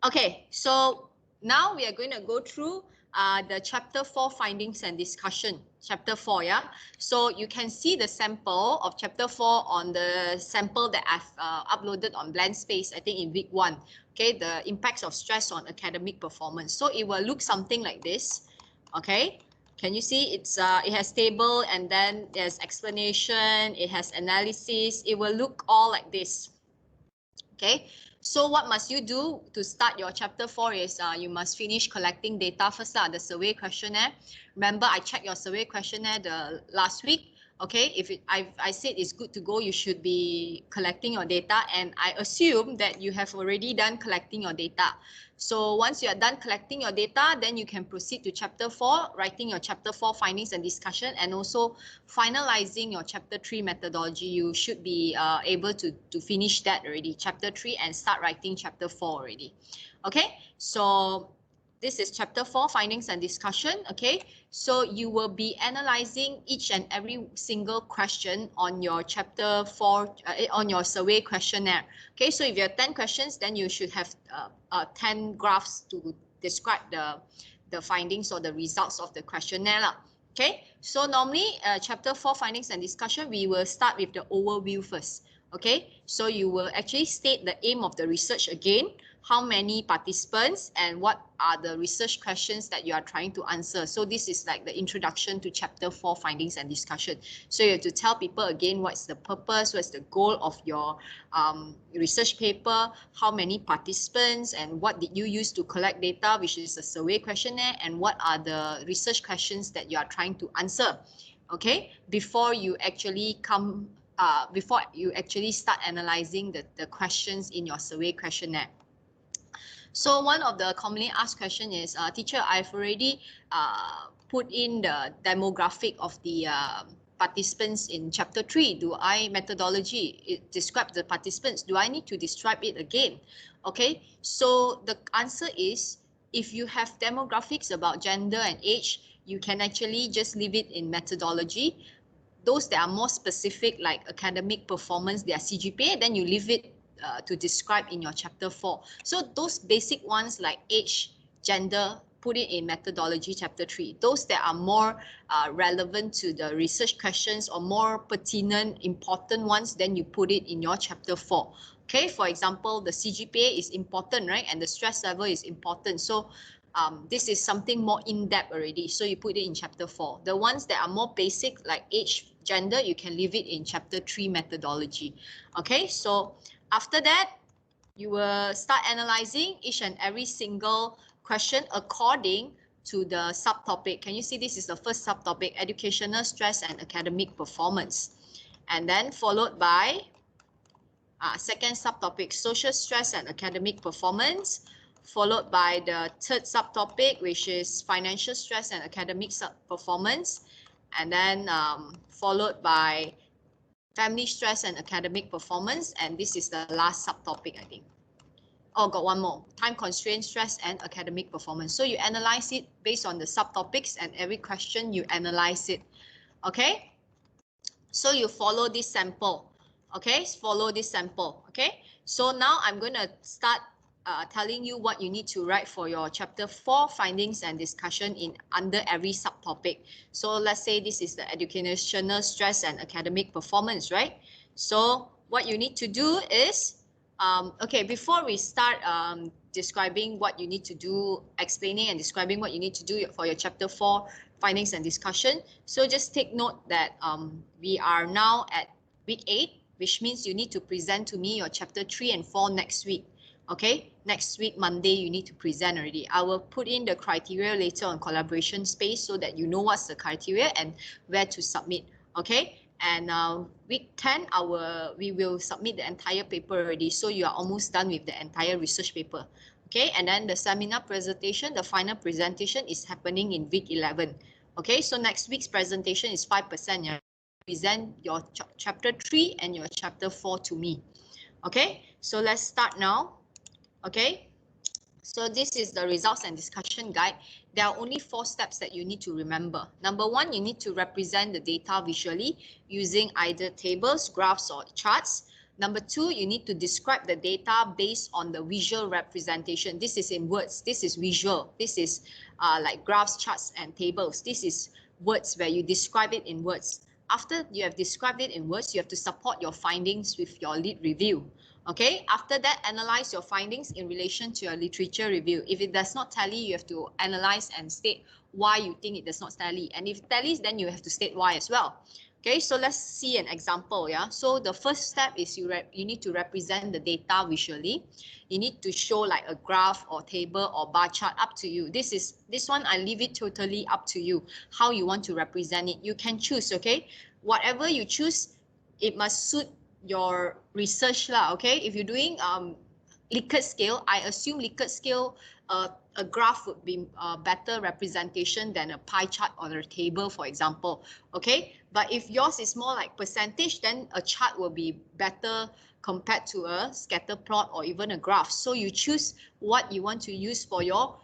Okay, so now we are going to go through the chapter 4 findings and discussion. Chapter 4, yeah. So you can see the sample of chapter 4 on the sample that I've uploaded on Blank Space, I think in week 1. Okay, the impacts of stress on academic performance. So it will look something like this. Okay, can you see it has table, and then there's explanation, it has analysis. It will look all like this. Okay, so what must you do to start your chapter 4 is you must finish collecting data first, the survey questionnaire. Remember, I checked your survey questionnaire the last week. Okay, if I said it's good to go, you should be collecting your data, and I assume that you have already done collecting your data. So once you are done collecting your data, then you can proceed to chapter 4, writing your chapter 4 findings and discussion, and also finalizing your chapter 3 methodology. You should be able to finish that already, chapter 3, and start writing chapter 4 already. Okay, so this is chapter 4 findings and discussion. Okay, so you will be analyzing each and every single question on your chapter 4 on your survey questionnaire. Okay, so if you have 10 questions, then you should have 10 graphs to describe the findings or the results of the questionnaire. Okay, so normally chapter 4 findings and discussion, we will start with the overview first. Okay, so you will actually state the aim of the research again, how many participants, and what are the research questions that you are trying to answer. So this is like the introduction to chapter 4 findings and discussion. So you have to tell people again what's the purpose, what's the goal of your research paper, how many participants, and what did you use to collect data, which is a survey questionnaire, and what are the research questions that you are trying to answer. Okay, before you actually start analyzing the questions in your survey questionnaire. So one of the commonly asked question is, teacher, I've already put in the demographic of the participants in chapter 3. Methodology, it describes the participants. Do I need to describe it again? Okay, so the answer is, if you have demographics about gender and age, you can actually just leave it in methodology. Those that are more specific, like academic performance, their CGPA, then you leave it to describe in your chapter 4. So those basic ones like age, gender, put it in methodology chapter 3. Those that are more relevant to the research questions or more pertinent, important ones, then you put it in your chapter 4. Okay, for example, the CGPA is important, right? And the stress level is important. So this is something more in-depth already. So you put it in chapter 4. The ones that are more basic like age, gender, you can leave it in chapter 3 methodology. Okay, so after that, you will start analyzing each and every single question according to the subtopic. Can you see this is the first subtopic, educational stress and academic performance. And then followed by second subtopic, social stress and academic performance. Followed by the third subtopic, which is financial stress and academic performance. And then followed by family stress and academic performance, and this is the last subtopic, I think. Oh, got one more, time constraint, stress and academic performance. So you analyze it based on the subtopics, and every question you analyze it. Okay, so you follow this sample. Okay, follow this sample. Okay, so now I'm going to start telling you what you need to write for your chapter 4 findings and discussion in under every subtopic. So let's say this is the educational stress and academic performance, right? So what you need to do is, okay, before we start describing what you need to do, explaining and describing what you need to do for your chapter 4 findings and discussion, so just take note that we are now at week 8, which means you need to present to me your chapter 3 and 4 next week. Okay, next week, Monday, you need to present already. I will put in the criteria later on collaboration space so that you know what's the criteria and where to submit. Okay, and week 10, we will submit the entire paper already. So you are almost done with the entire research paper. Okay, and then the seminar presentation, the final presentation is happening in week 11. Okay, so next week's presentation is 5%. Yeah? Present your chapter 3 and your chapter 4 to me. Okay, so let's start now. Okay, so this is the results and discussion guide. There are only 4 steps that you need to remember. Number 1, you need to represent the data visually using either tables, graphs, or charts. Number 2, you need to describe the data based on the visual representation. This is in words. This is visual. This is like graphs, charts, and tables. This is words where you describe it in words. After you have described it in words, you have to support your findings with your lit review. Okay, after that, analyze your findings in relation to your literature review. If it does not tally, you have to analyze and state why you think it does not tally. And if it tallies, then you have to state why as well. Okay, so let's see an example. Yeah, so the first step is you need to represent the data visually. You need to show like a graph or table or bar chart, up to you. This one I leave it totally up to you how you want to represent it. You can choose, okay? Whatever you choose, it must suit your research lah, okay? If you're doing Likert scale, I assume Likert scale, a graph would be a better representation than a pie chart or a table, for example, okay? But if yours is more like percentage, then a chart will be better compared to a scatter plot or even a graph. So you choose what you want to use for your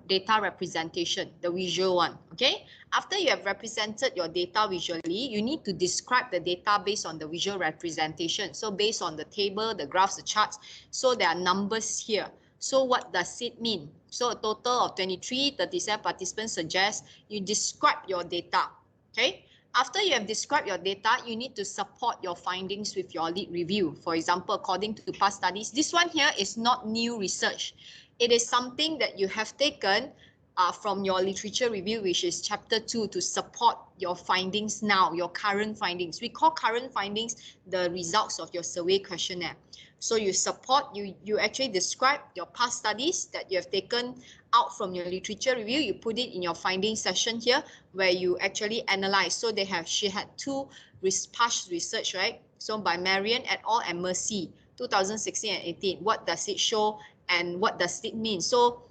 data representation, the visual one, okay? After you have represented your data visually, you need to describe the data based on the visual representation. So based on the table, the graphs, the charts, so there are numbers here. So what does it mean? So a total of 37 participants suggest you describe your data, okay? After you have described your data, you need to support your findings with your lit review. For example, according to past studies, this one here is not new research. It is something that you have taken from your literature review, which is chapter 2, to support your findings now, your current findings. We call current findings the results of your survey questionnaire. So you support, you actually describe your past studies that you have taken out from your literature review. You put it in your finding session here where you actually analyze. So she had 2 past research, right? So by Marian et al. And Mercy, 2016 and 18. What does it show and what does it mean? So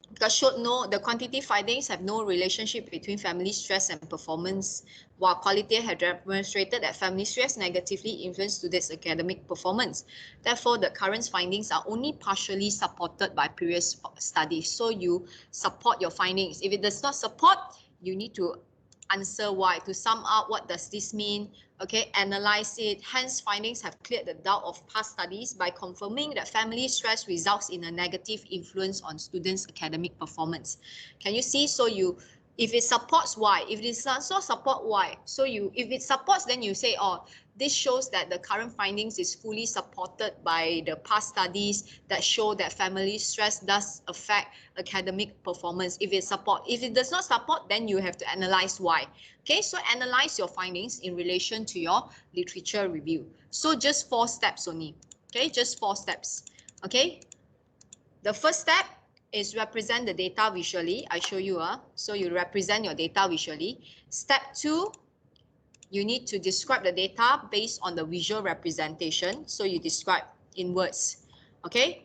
because the quantitative findings have no relationship between family stress and performance, while qualitative had demonstrated that family stress negatively influenced students' academic performance. Therefore, the current findings are only partially supported by previous studies. So you support your findings. If it does not support, you need to answer why. To sum up, what does this mean? Okay, analyze it. Hence, findings have cleared the doubt of past studies by confirming that family stress results in a negative influence on students' academic performance. Can you see? So if it supports, why? If it does not support, why? So if it supports, then you say, oh, this shows that the current findings is fully supported by the past studies that show that family stress does affect academic performance. If it does not support, then you have to analyze why. Okay, so analyze your findings in relation to your literature review. So just 4 steps only. Okay, just 4 steps. Okay, the first step is represent the data visually. I show you. So you represent your data visually. Step 2, you need to describe the data based on the visual representation. So you describe in words. Okay,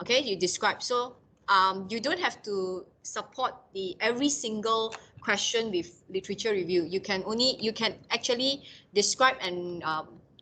you describe. So you don't have to support every single question with literature review. You can actually describe and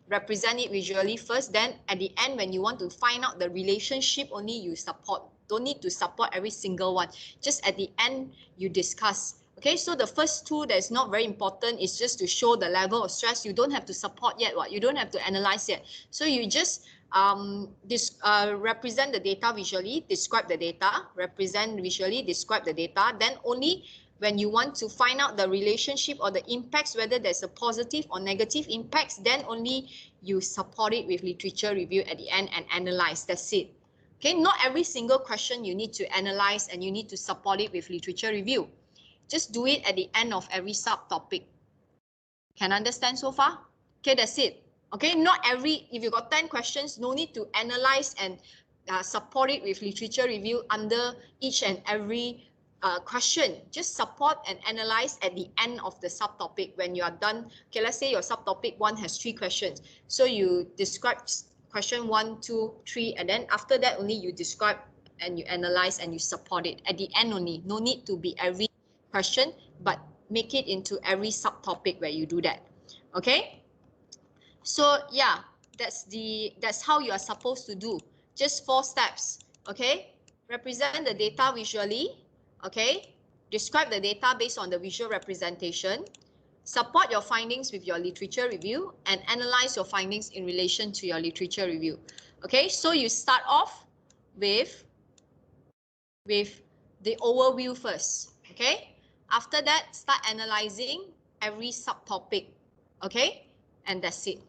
represent it visually first. Then at the end, when you want to find out the relationship, only you support. Don't need to support every single one. Just at the end, you discuss. Okay, so the first 2 that's not very important is just to show the level of stress. You don't have to support yet. You don't have to analyze yet. So you just represent the data visually, describe the data, represent visually, describe the data. Then only when you want to find out the relationship or the impacts, whether there's a positive or negative impacts, then only you support it with literature review at the end and analyze. That's it. Okay, not every single question you need to analyze and you need to support it with literature review. Just do it at the end of every subtopic. Can understand so far? Okay, that's it. Okay, if you got 10 questions, no need to analyze and support it with literature review under each and every question. Just support and analyze at the end of the subtopic when you are done. Okay, let's say your subtopic 1 has 3 questions. So you describe question 1, 2, 3, and then after that only you describe and you analyze and you support it at the end only. No need to be every question, but make it into every subtopic where you do that. Okay, so yeah, that's how you are supposed to do. Just 4 steps. Okay, represent the data visually. Okay, describe the data based on the visual representation. Support your findings with your literature review and analyze your findings in relation to your literature review. Okay, so you start off with the overview first. Okay, after that, start analyzing every subtopic. Okay, and that's it.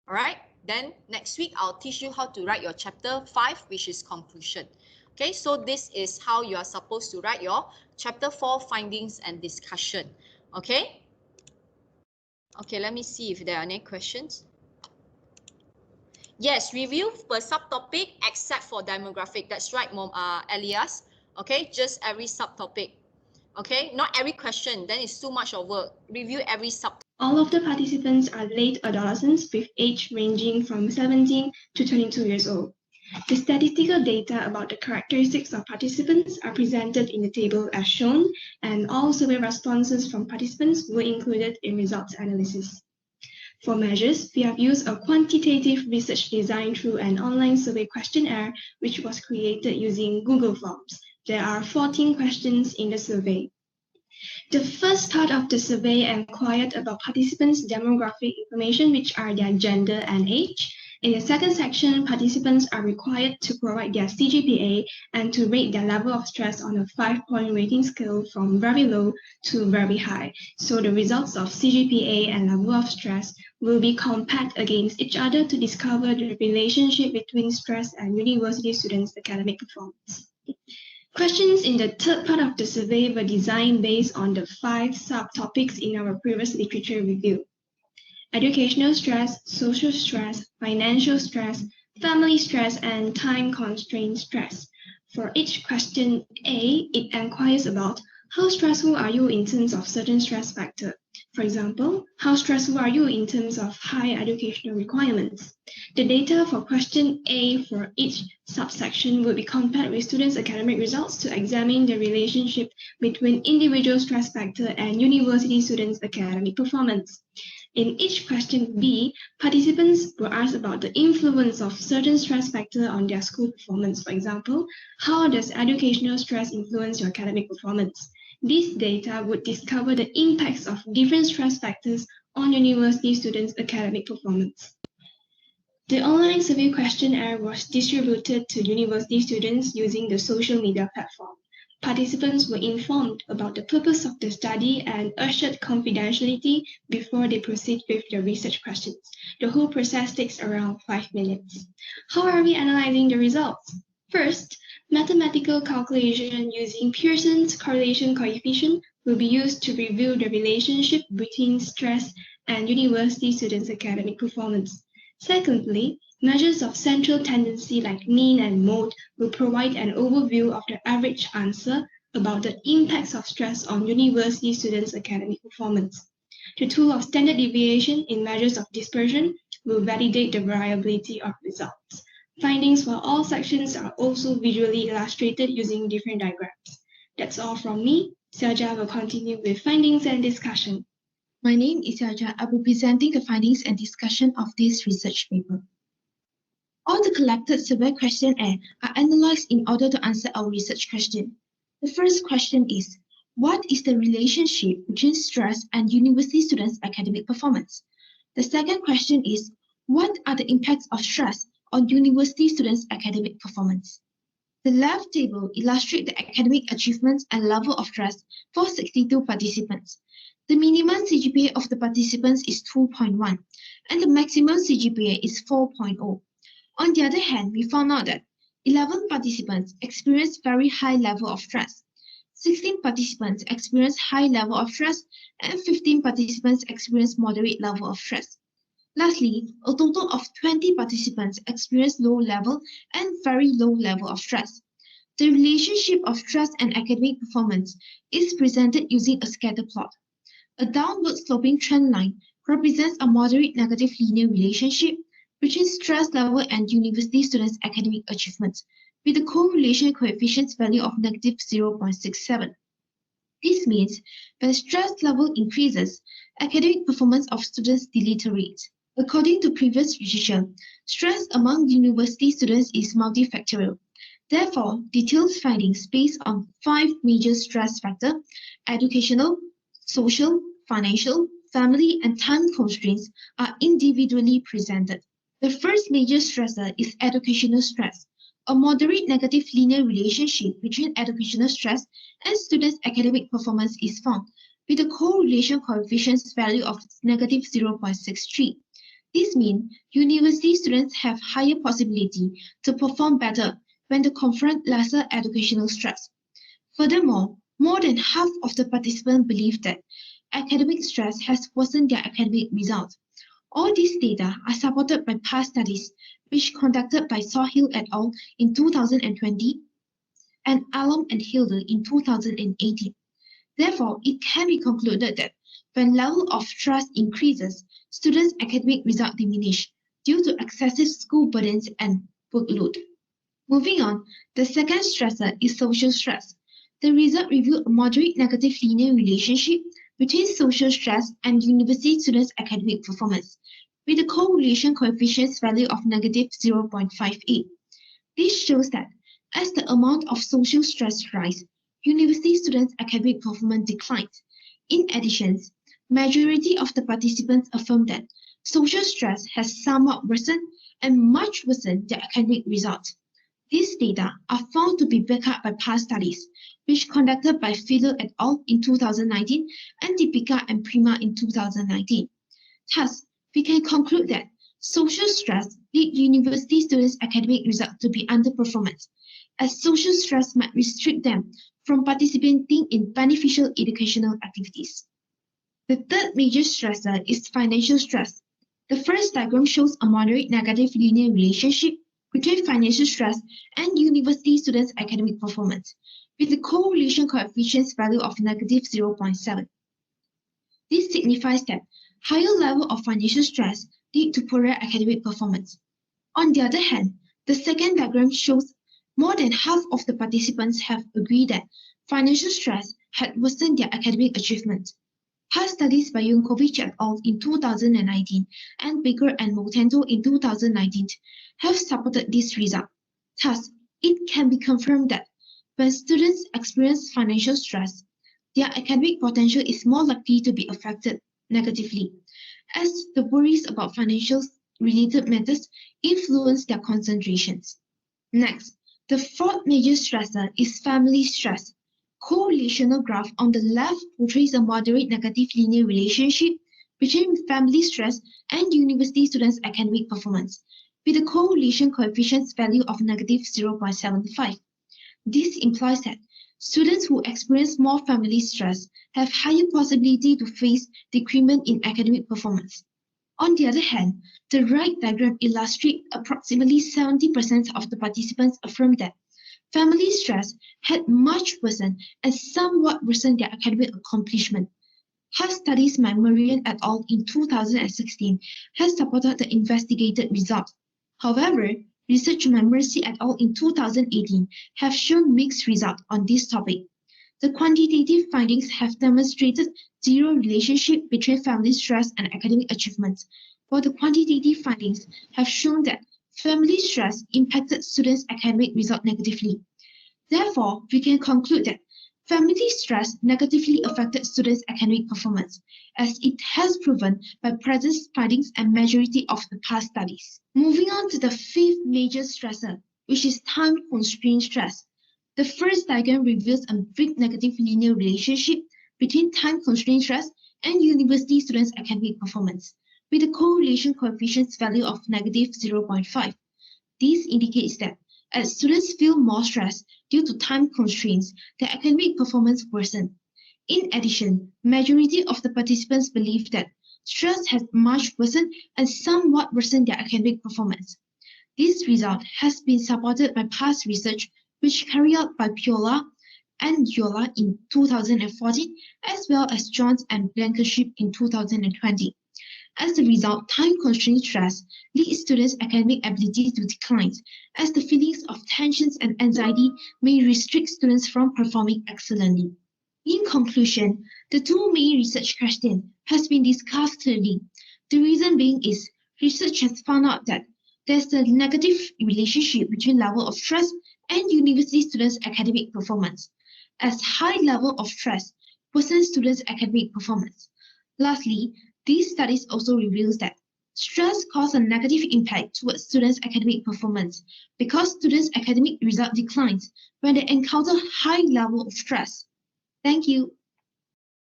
All right, then next week I'll teach you how to write your chapter 5, which is conclusion. Okay, so this is how you are supposed to write your chapter 4 findings and discussion. Okay. Okay, let me see if there are any questions. Yes, review per subtopic except for demographic. That's right, Elias. Okay, just every subtopic. Okay, not every question, then it's too much of work. Review every subtopic. All of the participants are late adolescents with age ranging from 17 to 22 years old. The statistical data about the characteristics of participants are presented in the table as shown, and all survey responses from participants were included in results analysis. For measures, we have used a quantitative research design through an online survey questionnaire, which was created using Google Forms. There are 14 questions in the survey. The first part of the survey inquired about participants' demographic information, which are their gender and age. In the second section, participants are required to provide their CGPA and to rate their level of stress on a 5-point rating scale from very low to very high. So the results of CGPA and level of stress will be compared against each other to discover the relationship between stress and university students' academic performance. Questions in the third part of the survey were designed based on the 5 subtopics in our previous literature review: educational stress, social stress, financial stress, family stress, and time constraint stress. For each question A, it inquires about how stressful are you in terms of certain stress factor. For example, how stressful are you in terms of high educational requirements? The data for question A for each subsection will be compared with students' academic results to examine the relationship between individual stress factor and university students' academic performance. In each question B, participants were asked about the influence of certain stress factor on their school performance. For example, how does educational stress influence your academic performance? This data would discover the impacts of different stress factors on university students' academic performance. The online survey questionnaire was distributed to university students using the social media platform. Participants were informed about the purpose of the study and assured confidentiality before they proceed with the research questions. The whole process takes around 5 minutes. How are we analyzing the results? First, mathematical calculation using Pearson's correlation coefficient will be used to review the relationship between stress and university students' academic performance. Secondly, measures of central tendency like mean and mode will provide an overview of the average answer about the impacts of stress on university students' academic performance. The tool of standard deviation in measures of dispersion will validate the variability of results. Findings for all sections are also visually illustrated using different diagrams. That's all from me. Xiaojia will continue with findings and discussion. My name is Xiaojia. I will be presenting the findings and discussion of this research paper. All the collected survey questionnaire are analyzed in order to answer our research question. The first question is, what is the relationship between stress and university students' academic performance? The second question is, what are the impacts of stress on university students' academic performance? The left table illustrates the academic achievements and level of stress for 62 participants. The minimum CGPA of the participants is 2.1 and the maximum CGPA is 4.0. On the other hand, we found out that 11 participants experienced very high level of stress, 16 participants experienced high level of stress, and 15 participants experienced moderate level of stress. Lastly, a total of 20 participants experienced low level and very low level of stress. The relationship of stress and academic performance is presented using a scatter plot. A downward sloping trend line represents a moderate negative linear relationship between stress level and university students' academic achievements, with a correlation coefficient value of negative 0.67. This means when stress level increases, academic performance of students deteriorates. According to previous literature, stress among university students is multifactorial. Therefore, detailed findings based on 5 major stress factors: educational, social, financial, family, and time constraints are individually presented. The first major stressor is educational stress. A moderate negative linear relationship between educational stress and students' academic performance is found, with a correlation coefficient's value of negative 0.63. This means university students have higher possibility to perform better when they confront lesser educational stress. Furthermore, more than half of the participants believe that academic stress has worsened their academic results. All these data are supported by past studies, which conducted by Sawhill et al. In 2020 and Alum and Hilder in 2018. Therefore, it can be concluded that when level of stress increases, students' academic results diminish due to excessive school burdens and workload. Moving on, the second stressor is social stress. The result revealed a moderate negative linear relationship between social stress and university students' academic performance, with a correlation coefficient's value of negative 0.58. This shows that as the amount of social stress rises, university students' academic performance declines. In addition, majority of the participants affirm that social stress has somewhat worsened and much worsened their academic results. These data are found to be backed up by past studies, which conducted by Fiedler et al. In 2019 and Deepika and Prima in 2019. Thus, we can conclude that social stress leads university students' academic results to be underperformance, as social stress might restrict them from participating in beneficial educational activities. The third major stressor is financial stress. The first diagram shows a moderate negative linear relationship between financial stress and university students' academic performance, with the correlation coefficient's value of negative 0.7. This signifies that higher level of financial stress lead to poorer academic performance. On the other hand, the second diagram shows more than half of the participants have agreed that financial stress had worsened their academic achievement. Past studies by Junkovic et al. In 2019 and Baker and Motento in 2019 have supported this result. Thus, it can be confirmed that when students experience financial stress, their academic potential is more likely to be affected negatively, as the worries about financial-related matters influence their concentrations. Next, the fourth major stressor is family stress. Correlational graph on the left portrays a moderate negative linear relationship between family stress and university students' academic performance, with a correlation coefficient's value of negative 0.75. This implies that students who experience more family stress have higher possibility to face decrement in academic performance. On the other hand, the right diagram illustrates approximately 70% of the participants affirm that family stress had much worsened and somewhat worsened their academic accomplishment. Past studies by Marian et al. In 2016 has supported the investigated result. However, research by Mercy et al. In 2018 have shown mixed results on this topic. The quantitative findings have demonstrated zero relationship between family stress and academic achievements, while the quantitative findings have shown that family stress impacted students' academic results negatively. Therefore, we can conclude that family stress negatively affected students' academic performance, as it has proven by present findings and majority of the past studies. Moving on to the fifth major stressor, which is time-constrained stress. The first diagram reveals a weak negative linear relationship between time-constrained stress and university students' academic performance, with a correlation coefficient's value of negative 0.5. This indicates that as students feel more stressed due to time constraints, their academic performance worsened. In addition, majority of the participants believe that stress has much worsened and somewhat worsened their academic performance. This result has been supported by past research which carried out by Piola and Yola in 2014, as well as Jones and Blankenship in 2020. As a result, time-constrained stress leads students' academic ability to decline, as the feelings of tensions and anxiety may restrict students from performing excellently. In conclusion, the two main research questions has been discussed clearly. The reason being is research has found out that there's a negative relationship between level of stress and university students' academic performance, as high level of stress worsens students' academic performance. Lastly, these studies also reveals that stress causes a negative impact towards students' academic performance because students' academic result declines when they encounter high level of stress. Thank you.